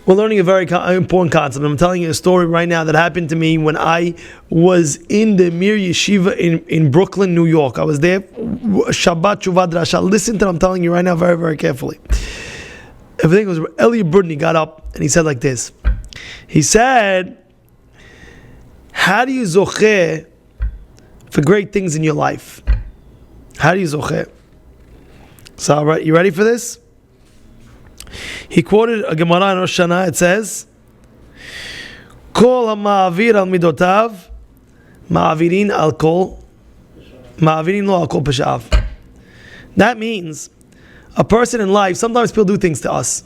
We're learning a very important concept. I'm telling you a story right now that happened to me when I was in the Mir Yeshiva in Brooklyn, New York. I was there, Shabbat Teshuvah Drasha. Listen to what I'm telling you right now very, very carefully. Everything was, Eli Brudny got up and he said like this. He said, how do you zocheh for great things in your life? How do you zocheh? So, all right, you ready for this? He quoted a Gemara in Rosh Hashanah. It says, "Kol ha'ma'avir al midotav, ma'avirin lo al kol peshav." That means a person in life. Sometimes people do things to us.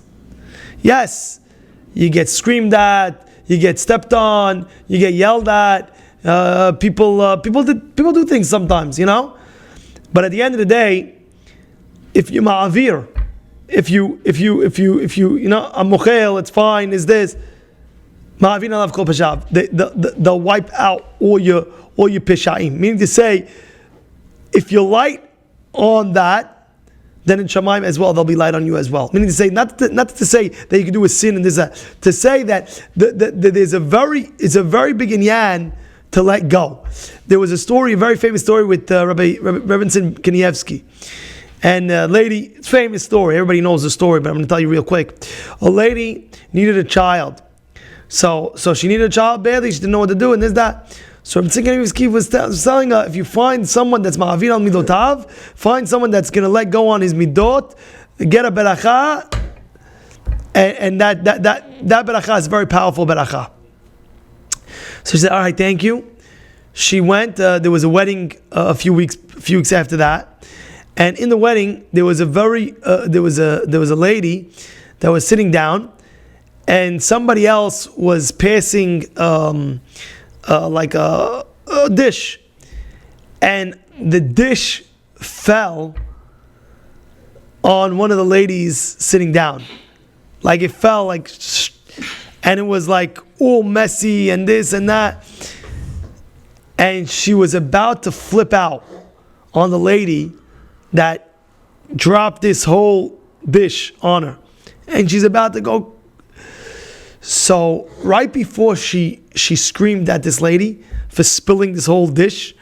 Yes, you get screamed at, you get stepped on, you get yelled at. People do things sometimes, you know. But at the end of the day, if you ma'avir, if you I'm mochel, it's fine, is this ma'avin alav kol peshav, they'll wipe out all your peshaim. Meaning to say, if you're light on that, then in Shamayim as well, they'll be light on you as well. Meaning to say, not to say that you can do a sin and this that, to say that there's a very big inyan to let go. There was a very famous story with Rabbi Kanievsky. And a lady, it's a famous story, everybody knows the story, but I'm going to tell you real quick. A lady needed a child. So she needed a child badly, she didn't know what to do, and this, that. So Rabbi Kanievsky was telling her, if you find someone that's ma'avir al midotav, find someone that's going to let go on his midot, get a beracha, and that beracha is a very powerful beracha. So she said, all right, thank you. She went, there was a wedding a few weeks after that. And in the wedding, there was a lady that was sitting down, and somebody else was passing like a dish, and the dish fell on one of the ladies sitting down. Like it fell, and it was like all messy and this and that, and she was about to flip out on the lady that dropped this whole dish on her, and she's about to go. So right before she screamed at this lady for spilling this whole dish,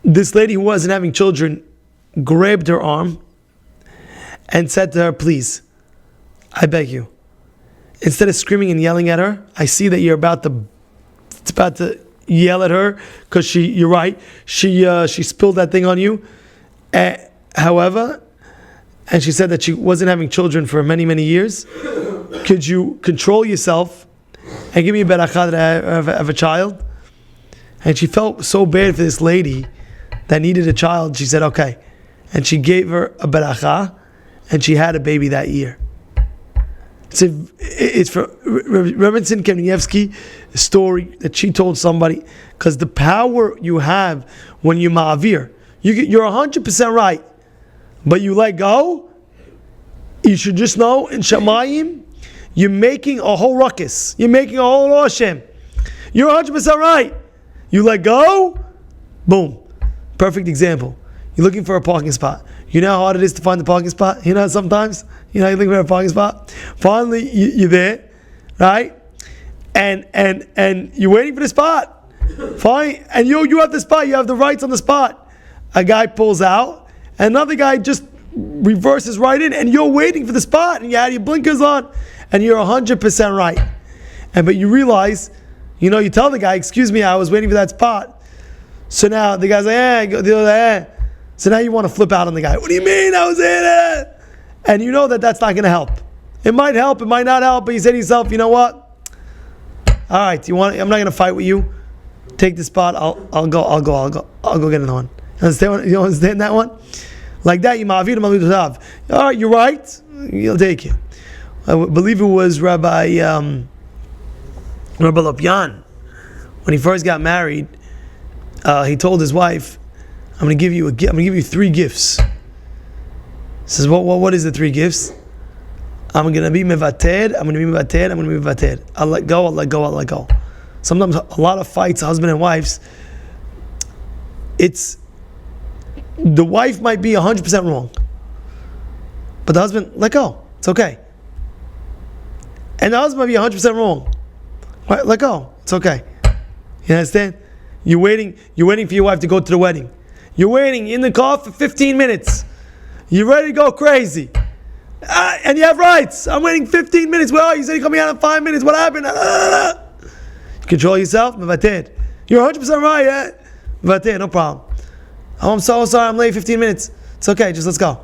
this lady who wasn't having children grabbed her arm and said to her, please, I beg you, instead of screaming and yelling at her, I see that you're about to yell at her because you're right, she spilled that thing on you. However, and she said that she wasn't having children for many, many years. Could you control yourself and give me a beracha that I have a child? And she felt so bad for this lady that needed a child. She said, okay. And she gave her a beracha, and she had a baby that year. It's for Reverend Kanievsky, a story that she told somebody, because the power you have when you ma'avir, you're 100% right, but you let go, you should just know in Shamayim, you're making a whole ruckus. You're making a whole Hashem. You're 100% right. You let go, boom. Perfect example. You're looking for a parking spot. You know how hard it is to find the parking spot? You know sometimes? You know you're looking for a parking spot? Finally, you're there, right? And you're waiting for the spot. Fine. And you have the spot. You have the rights on the spot. A guy pulls out. And another guy just reverses right in. And you're waiting for the spot. And you have your blinkers on. And you're 100% right. But you realize, you tell the guy, excuse me, I was waiting for that spot. So now the guy's like, So now you want to flip out on the guy. What do you mean I was in it? And you know that's not going to help. It might help, it might not help, but you say to yourself, you know what? All right, I'm not going to fight with you. Take the spot. I'll go get another one. You understand that one? Like that, you ma'avir maludutav. All right, you're right. You'll take it. I believe it was Rabbi Lopyan. When he first got married, he told his wife, I'm going to give you 3 gifts. He says, what is the 3 gifts? I'm going to be mevater, I'm going to be mevater, I'm going to be mevater. I'll let go. Sometimes a lot of fights, husband and wives, the wife might be 100% wrong. But the husband, let go. It's okay. And the husband might be 100% wrong. Right, let go. It's okay. You understand? You're waiting for your wife to go to the wedding. You're waiting in the car for 15 minutes. You're ready to go crazy. And you have rights. I'm waiting 15 minutes. Where are you? You said you're coming out in 5 minutes. What happened? Control yourself. Mevated. You're 100% right, yeah? Mevated, no problem. Oh, I'm so sorry. I'm late 15 minutes. It's okay. Just let's go.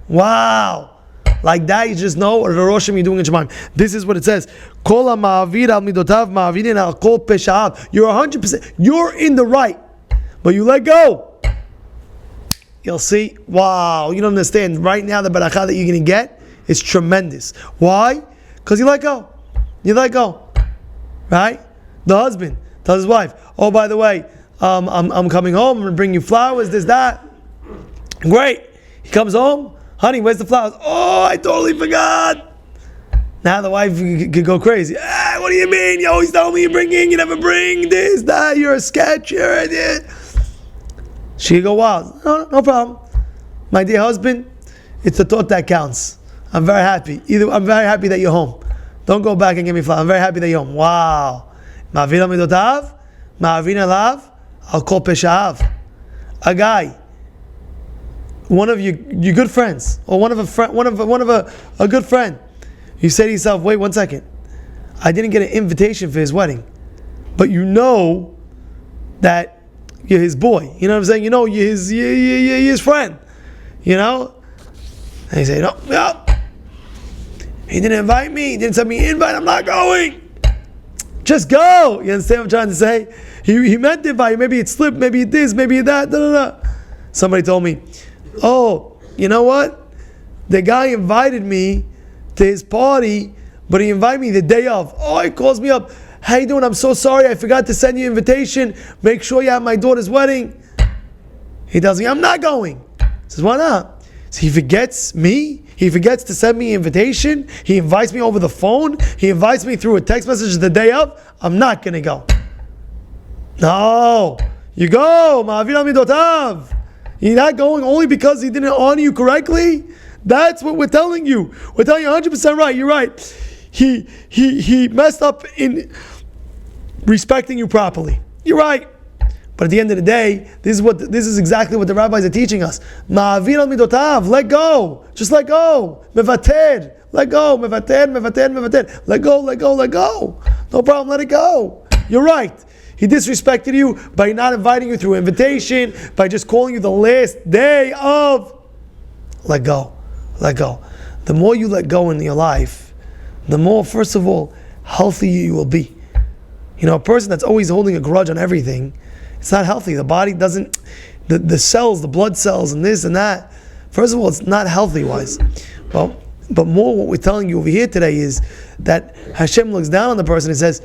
Wow. Like that, you just know what Roshim you're doing in Shemaim. This is what it says. Kol ha'ma'avir al midotav ma'avirin al kol pesha'av. You're 100%. You're in the right. But you let go. You'll see. Wow. You don't understand. Right now, the barakah that you're going to get is tremendous. Why? Because you let go. You let go. Right? The husband tells his wife, oh, by the way, I'm coming home. I'm going to bring you flowers, this, that. Great. He comes home. Honey, where's the flowers? Oh, I totally forgot. Now the wife could go crazy. What do you mean? You always tell me you're bringing, you never bring this, that, you're a sketch, you're a this. She could go wild. No problem. My dear husband, it's the thought that counts. I'm very happy. I'm very happy that you're home. Don't go back and give me flowers. I'm very happy that you're home. Wow. Ma'avin midotav, ma'avin alav, al kol pesha'av. A guy, one of your good friends, or one of a good friend, you say to yourself, wait 1 second, I didn't get an invitation for his wedding, but you know that you're his boy. You know what I'm saying? You know you're his friend. You know? And you say, no, he didn't invite me. He didn't send me an invite. I'm not going. Just go. You understand what I'm trying to say? He meant to invite you. Maybe it slipped. Maybe it this. Maybe it that. Somebody told me, oh, you know what? The guy invited me to his party, but he invited me the day of. Oh, he calls me up. How you doing? I'm so sorry. I forgot to send you an invitation. Make sure you have my daughter's wedding. He tells me, I'm not going. He says, why not? So he forgets me. He forgets to send me an invitation. He invites me over the phone. He invites me through a text message the day of. I'm not going to go. No. You go. Ma'avir midotav. You're not going only because he didn't honor you correctly? That's what we're telling you. We're telling you 100% right. You're right. He messed up in respecting you properly. You're right. But at the end of the day, this is exactly what the rabbis are teaching us. Ma'avir midotav. Let go. Just let go. Mevated. Let go. Mevated. Let go. No problem. Let it go. You're right. He disrespected you by not inviting you through invitation, by just calling you the last day of. Let go. The more you let go in your life, the more, first of all, healthy you will be. You know, a person that's always holding a grudge on everything, it's not healthy. The body doesn't, the cells, the blood cells and this and that, first of all, it's not healthy-wise. Well, but more what we're telling you over here today is that Hashem looks down on the person and says,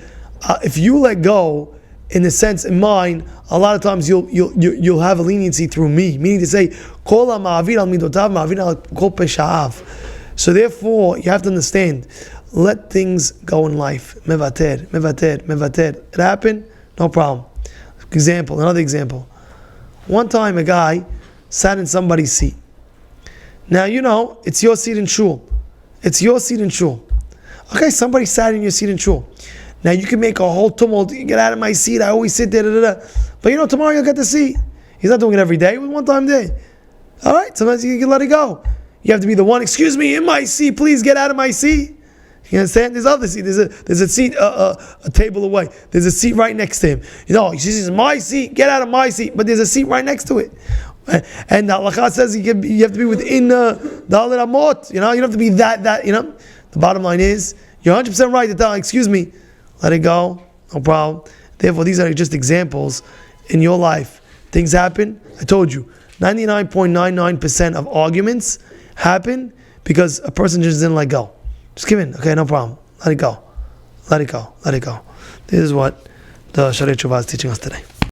if you let go, in the sense, in mind, a lot of times you'll have a leniency through me, meaning to say, Kol ha'ma'avir al midotav ma'avir al kol pesha'av. So therefore, you have to understand, let things go in life. Mevated. It happened? No problem. Another example. One time a guy sat in somebody's seat. Now, you know, it's your seat in shul. Okay, somebody sat in your seat in shul. Now you can make a whole tumult. You get out of my seat. I always sit there. But you know, tomorrow you'll get the seat. He's not doing it every day. It was one time a day. All right, sometimes you can let it go. You have to be the one, excuse me, in my seat, please get out of my seat. You understand? There's other seat. There's a seat a table away. There's a seat right next to him. You know, he says, my seat, get out of my seat. But there's a seat right next to it. And the halakha says you have to be within the Dalet Amot. You know, you don't have to be that, you know. The bottom line is, you're 100% right to tell, excuse me, let it go, no problem. Therefore, these are just examples in your life. Things happen. I told you, 99.99% of arguments happen because a person just didn't let go. Just give in. Okay, no problem. Let it go. This is what the Shaare Teshuvah is teaching us today.